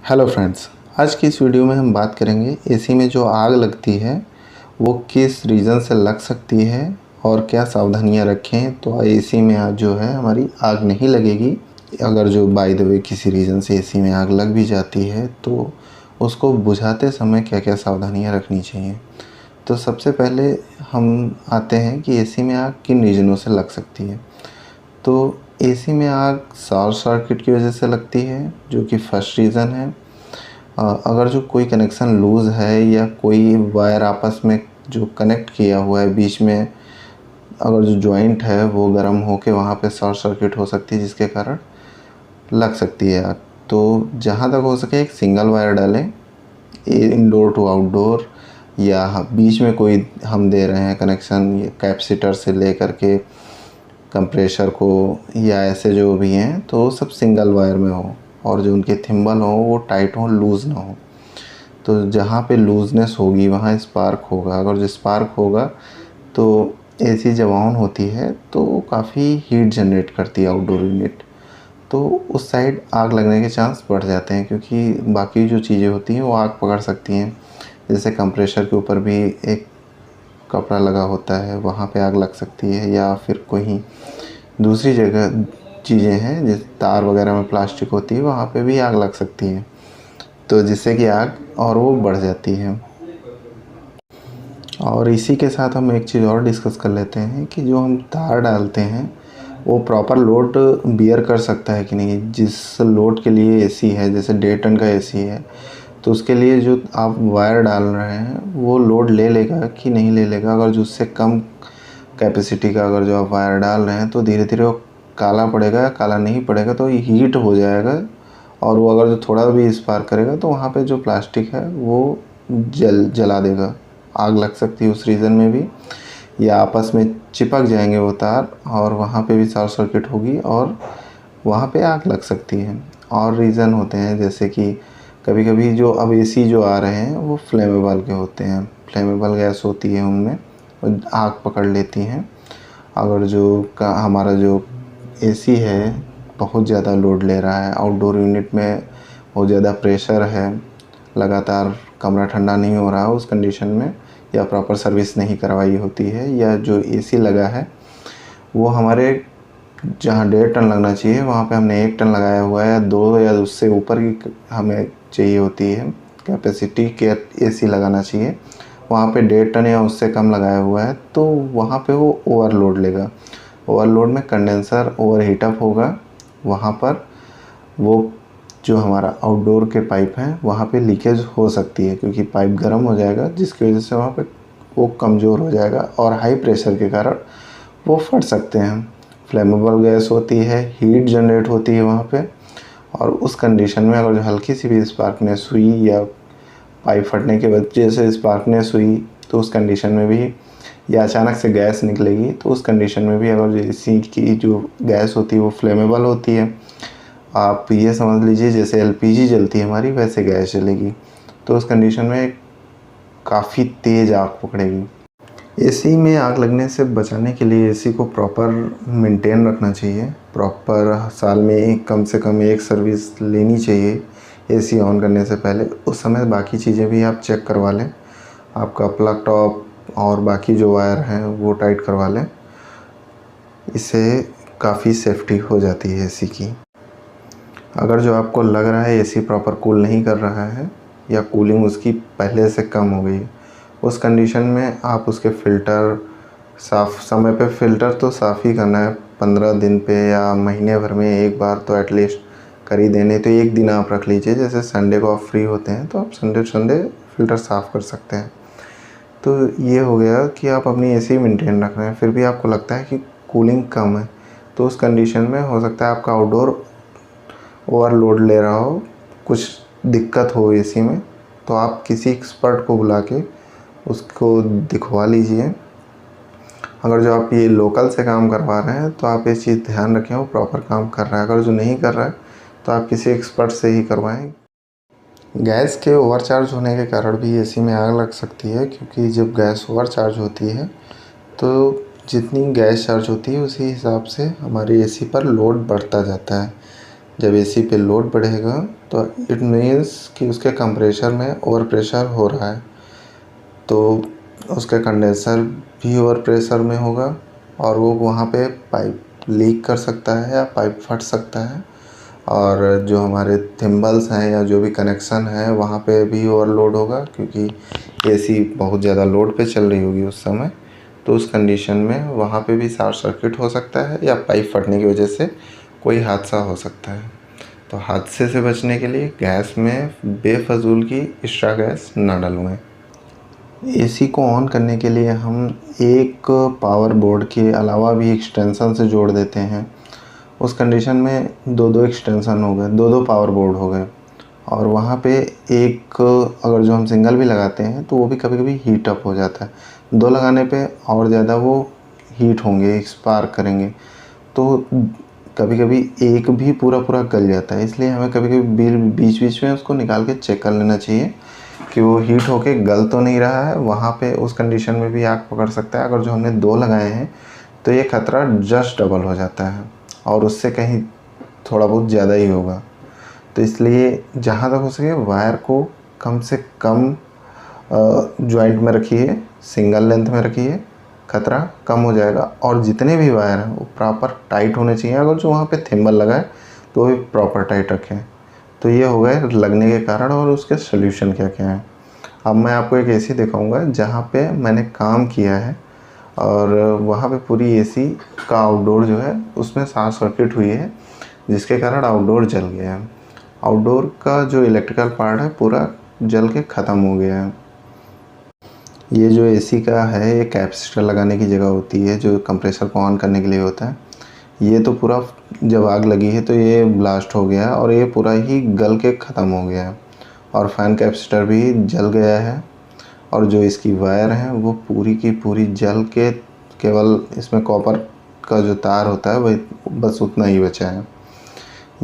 Hello friends, आज की इस वीडियो में हम बात करेंगे एसी में जो आग लगती है वो किस रीज़न से लग सकती है और क्या सावधानियां रखें तो एसी में आज जो है हमारी आग नहीं लगेगी। अगर जो बाय द वे किसी रीज़न से एसी में आग लग भी जाती है तो उसको बुझाते समय क्या क्या सावधानियां रखनी चाहिए। तो सबसे पहले हम आते हैं कि एसी में आग किन रीज़नों से लग सकती है। तो एसी में आग शॉर्ट सर्किट की वजह से लगती है, जो कि फर्स्ट रीज़न है। अगर जो कोई कनेक्शन लूज़ है या कोई वायर आपस में जो कनेक्ट किया हुआ है बीच में, अगर जो जॉइंट है वो गर्म होके वहाँ पे शॉर्ट सर्किट हो सकती है, जिसके कारण लग सकती है आग। तो जहाँ तक हो सके एक सिंगल वायर डालें, इनडोर टू आउटडोर, या बीच में कोई हम दे रहे हैं कनेक्शन कैपेसिटर से लेकर के कंप्रेसर को या ऐसे जो भी हैं, तो सब सिंगल वायर में हो और जो उनके थिम्बल हो वो टाइट हो, लूज़ ना हो। तो जहाँ पे लूजनेस होगी वहाँ स्पार्क होगा। अगर जो स्पार्क होगा तो एसी जब ऑन होती है तो काफ़ी हीट जनरेट करती है आउटडोर यूनिट, तो उस साइड आग लगने के चांस बढ़ जाते हैं, क्योंकि बाकी जो चीज़ें होती हैं वो आग पकड़ सकती हैं। जैसे कंप्रेसर के ऊपर भी एक कपड़ा लगा होता है, वहाँ पे आग लग सकती है, या फिर कोई दूसरी जगह चीज़ें हैं जैसे तार वगैरह में प्लास्टिक होती है, वहाँ पे भी आग लग सकती है, तो जिससे कि आग और वो बढ़ जाती है। और इसी के साथ हम एक चीज़ और डिस्कस कर लेते हैं कि जो हम तार डालते हैं वो प्रॉपर लोड बियर कर सकता है कि नहीं। जिस लोड के लिए एसी है, जैसे 1.5 टन का एसी है, तो उसके लिए जो आप वायर डाल रहे हैं वो लोड ले लेगा कि नहीं ले लेगा। अगर जो उससे कम कैपेसिटी का अगर जो आप वायर डाल रहे हैं तो धीरे धीरे वो काला पड़ेगा, या काला नहीं पड़ेगा तो हीट हो जाएगा, और वो अगर जो थोड़ा भी स्पार्क करेगा तो वहाँ पे जो प्लास्टिक है वो जला देगा। आग लग सकती है उस रीज़न में भी, या आपस में चिपक जाएंगे वो तार और वहाँ पे भी शॉर्ट सर्किट होगी और वहाँ पे आग लग सकती है। और रीज़न होते हैं जैसे कि कभी कभी जो अब एसी जो आ रहे हैं वो फ्लेमेबल के होते हैं, फ्लेमेबल गैस होती है उनमें, वो आग पकड़ लेती हैं। अगर जो हमारा जो एसी है बहुत ज़्यादा लोड ले रहा है, आउटडोर यूनिट में बहुत ज़्यादा प्रेशर है, लगातार कमरा ठंडा नहीं हो रहा, उस कंडीशन में, या प्रॉपर सर्विस नहीं करवाई होती है, या जो एसी लगा है वो हमारे जहाँ 1.5 टन लगना चाहिए वहाँ पे हमने 1 टन लगाया हुआ है, 2 या उससे ऊपर की हमें चाहिए होती है कैपेसिटी के एसी लगाना चाहिए, वहाँ पे 1.5 टन या उससे कम लगाया हुआ है, तो वहाँ पे वो ओवरलोड लेगा। ओवरलोड में कंडेंसर ओवर हीटअप होगा, वहाँ पर वो जो हमारा आउटडोर के पाइप हैं वहाँ पे लीकेज हो सकती है, क्योंकि पाइप गर्म हो जाएगा, जिसकी वजह से वहाँ पे वो कमज़ोर हो जाएगा और हाई प्रेशर के कारण वो फट सकते हैं। फ्लेमेबल गैस होती है, हीट जनरेट होती है वहाँ पे, और उस कंडीशन में अगर जो हल्की सी भी स्पार्कनेस हुई या पाइप फटने के वजह से स्पार्कनेस हुई तो उस कंडीशन में भी, या अचानक से गैस निकलेगी तो उस कंडीशन में भी, अगर जो एसी की जो गैस होती है वो फ्लेमेबल होती है, आप ये समझ लीजिए जैसे एलपीजी जलती है हमारी वैसे गैस जलेगी, तो उस कंडीशन में काफ़ी तेज़ आग पकड़ेगी। एसी में आग लगने से बचाने के लिए एसी को प्रॉपर मेंटेन रखना चाहिए। प्रॉपर साल में कम से कम एक सर्विस लेनी चाहिए एसी ऑन करने से पहले। उस समय बाकी चीज़ें भी आप चेक करवा लें, आपका प्लग टॉप और बाकी जो वायर हैं वो टाइट करवा लें, इससे काफ़ी सेफ्टी हो जाती है एसी की। अगर जो आपको लग रहा है एसी प्रॉपर कूल नहीं कर रहा है या कूलिंग उसकी पहले से कम हो गई, उस कंडीशन में आप उसके फ़िल्टर साफ़ समय पे, फ़िल्टर तो साफ़ ही करना है, 15 दिन पे या महीने भर में एक बार तो एटलीस्ट कर ही देने। तो एक दिन आप रख लीजिए, जैसे संडे को आप फ्री होते हैं तो आप संडे फ़िल्टर साफ़ कर सकते हैं। तो ये हो गया कि आप अपनी एसी मेंटेन रख रहे हैं, फिर भी आपको लगता है कि कूलिंग कम है, तो उस कंडीशन में हो सकता है आपका आउटडोर ओवरलोड ले रहा हो, कुछ दिक्कत हो एसी में, तो आप किसी एक्सपर्ट को बुला के उसको दिखवा लीजिए। अगर जो आप ये लोकल से काम करवा रहे हैं तो आप ये चीज़ ध्यान रखें वो प्रॉपर काम कर रहा है। अगर जो नहीं कर रहा है तो आप किसी एक्सपर्ट से ही करवाएं। गैस के ओवरचार्ज होने के कारण भी एसी में आग लग सकती है, क्योंकि जब गैस ओवरचार्ज होती है तो जितनी गैस चार्ज होती है उसी हिसाब से हमारी एसी पर लोड बढ़ता जाता है। जब एसी पे लोड बढ़ेगा तो इट मीन्स कि उसके कंप्रेसर में ओवर प्रेशर हो रहा है, तो उसका कंडेंसर भी ओवर प्रेशर में होगा और वो वहाँ पे पाइप लीक कर सकता है या पाइप फट सकता है। और जो हमारे थिम्बल्स हैं या जो भी कनेक्शन है वहाँ पे भी ओवरलोड होगा, क्योंकि एसी बहुत ज़्यादा लोड पे चल रही होगी उस समय। तो उस कंडीशन में वहाँ पे भी शॉर्ट सर्किट हो सकता है या पाइप फटने की वजह से कोई हादसा हो सकता है। तो हादसे से बचने के लिए गैस में बेफजूल की एक्स्ट्रा गैस ना डलवाएं। एसी को ऑन करने के लिए हम एक पावर बोर्ड के अलावा भी एक्सटेंशन से जोड़ देते हैं। उस कंडीशन में दो एक्सटेंशन हो गए, दो पावर बोर्ड हो गए। और वहाँ पे एक अगर जो हम सिंगल भी लगाते हैं तो वो भी कभी कभी हीट अप हो जाता है। दो लगाने पे और ज़्यादा वो हीट होंगे, स्पार्क करेंगे, तो कभी कभी एक भी पूरा गल जाता है। इसलिए हमें कभी कभी बीच बीच में उसको निकाल के चेक कर लेना चाहिए कि वो हीट होके गल तो नहीं रहा है। वहाँ पे उस कंडीशन में भी आग पकड़ सकता है। अगर जो हमने दो लगाए हैं तो ये खतरा जस्ट डबल हो जाता है और उससे कहीं थोड़ा बहुत ज़्यादा ही होगा। तो इसलिए जहाँ तक हो सके वायर को कम से कम जॉइंट में रखिए, सिंगल लेंथ में रखिए, खतरा कम हो जाएगा। और जितने भी वायर हैं वो प्रॉपर टाइट होने चाहिए। अगर जो वहाँ पे थिम्बल लगा है तो भी प्रॉपर टाइट रखें। तो ये हो गए लगने के कारण और उसके सॉल्यूशन क्या क्या हैं। अब मैं आपको एक एसी दिखाऊंगा जहाँ पे मैंने काम किया है और वहाँ पे पूरी एसी का आउटडोर जो है उसमें शॉर्ट सर्किट हुई है, जिसके कारण आउटडोर जल गया है। आउटडोर का जो इलेक्ट्रिकल पार्ट है पूरा जल के ख़त्म हो गया है। ये जो एसी का है ये कैपेसिटर लगाने की जगह होती है जो कंप्रेसर को ऑन करने के लिए होता है। ये तो पूरा जब आग लगी है तो ये ब्लास्ट हो गया है और ये पूरा ही गल के ख़त्म हो गया है। और फैन कैपेसिटर भी जल गया है और जो इसकी वायर है वो पूरी की पूरी जल के केवल इसमें कॉपर का जो तार होता है वही बस उतना ही बचा है।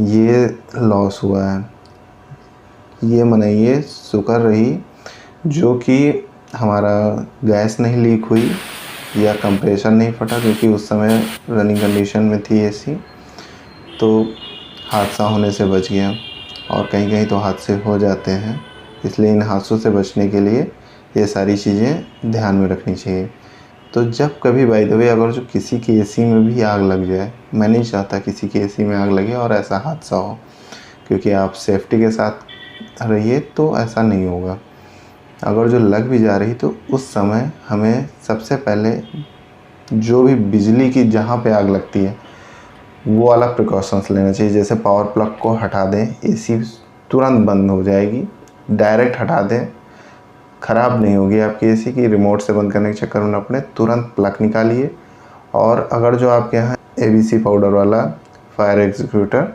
ये लॉस हुआ है। ये मनाइए शुक्र रही जो कि हमारा गैस नहीं लीक हुई या कंप्रेसर नहीं फटा, क्योंकि उस समय रनिंग कंडीशन में थी एसी, तो हादसा होने से बच गया। और कहीं कहीं तो हादसे हो जाते हैं, इसलिए इन हादसों से बचने के लिए ये सारी चीज़ें ध्यान में रखनी चाहिए। तो जब कभी बाय द वे अगर जो किसी की एसी में भी आग लग जाए, मैं नहीं चाहता किसी की एसी में आग लगे और ऐसा हादसा हो, क्योंकि आप सेफ्टी के साथ रहिए तो ऐसा नहीं होगा। अगर जो लग भी जा रही तो उस समय हमें सबसे पहले जो भी बिजली की जहाँ पे आग लगती है वो वाला प्रिकॉशंस लेना चाहिए। जैसे पावर प्लग को हटा दें, एसी तुरंत बंद हो जाएगी। डायरेक्ट हटा दें, ख़राब नहीं होगी आपकी एसी की। रिमोट से बंद करने के चक्कर में अपने तुरंत प्लग निकालिए। और अगर जो आपके यहाँ ABC पाउडर वाला फायर एग्जीक्यूटर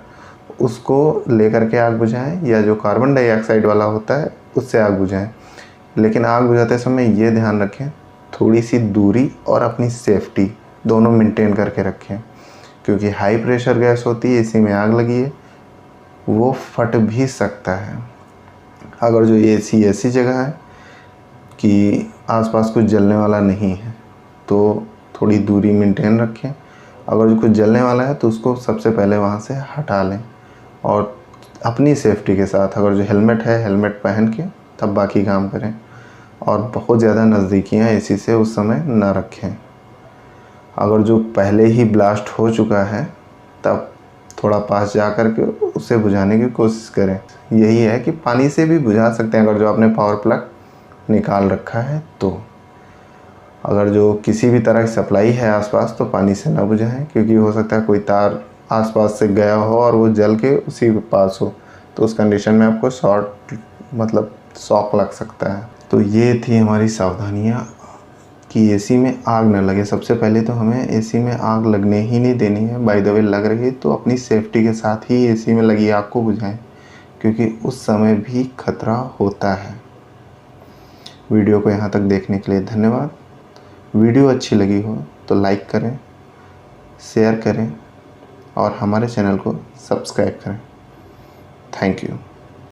उसको लेकर के आग बुझाएं, या जो कार्बन डाइऑक्साइड वाला होता है उससे आग बुझाएं। लेकिन आग बुझाते समय ये ध्यान रखें थोड़ी सी दूरी और अपनी सेफ्टी दोनों मेंटेन करके रखें, क्योंकि हाई प्रेशर गैस होती है, एसी में आग लगी है, वो फट भी सकता है। अगर जो एसी ऐसी जगह है कि आसपास कुछ जलने वाला नहीं है तो थोड़ी दूरी मेंटेन रखें। अगर जो कुछ जलने वाला है तो उसको सबसे पहले वहाँ से हटा लें और अपनी सेफ्टी के साथ अगर जो हेलमेट है हेलमेट पहन के तब बाकी काम करें। और बहुत ज़्यादा नज़दीकियाँ एसी से उस समय ना रखें। अगर जो पहले ही ब्लास्ट हो चुका है तब थोड़ा पास जा कर के उसे बुझाने की कोशिश करें। यही है कि पानी से भी बुझा सकते हैं अगर जो आपने पावर प्लग निकाल रखा है तो। अगर जो किसी भी तरह की सप्लाई है आसपास तो पानी से ना बुझाएं, क्योंकि हो सकता है कोई तार आसपास से गया हो और वो जल के उसी के पास हो, तो उस कंडीशन में आपको शॉक लग सकता है। तो ये थी हमारी सावधानियाँ कि एसी में आग न लगे। सबसे पहले तो हमें एसी में आग लगने ही नहीं देनी है। बाय द वे लग रही है तो अपनी सेफ्टी के साथ ही एसी में लगी आग को बुझाएं, क्योंकि उस समय भी खतरा होता है। वीडियो को यहाँ तक देखने के लिए धन्यवाद। वीडियो अच्छी लगी हो तो लाइक करें, शेयर करें और हमारे चैनल को सब्सक्राइब करें। Thank you.